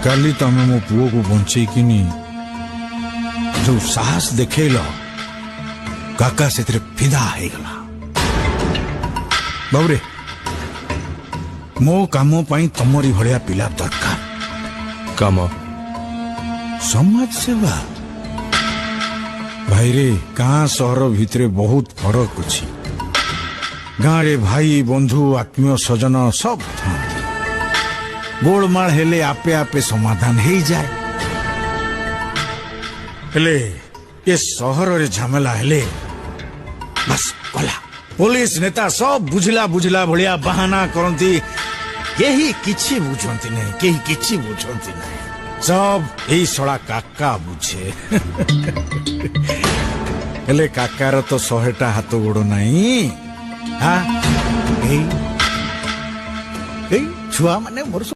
काली तमे मो पुओ को बंचेकिनी जो साहस देखेल काका से फिदा हो गला। बाबूरे मो काम पाई तमरी भलिया पिला दरकार। काम समाज सेवा भाई रे गाँ सहर भितरे बहुत फरक अच्छी। गाँ रे भाई बंधु आत्मीय स्वजन सब था गोलमाल हेले आपे आपे समाधान हो जाए। हेले ये सहर रे झमेला हेले बस गला पुलिस नेता सब बुझला बुझला भलिया बहाना करती केही किछि बुझंती नहीं केही किछि बुझंती नहीं सब यही सड़ा काका बुझे। हेले काकार तो 100टा हाथ गोड़ नहीं। हाँ छुआ माने मोर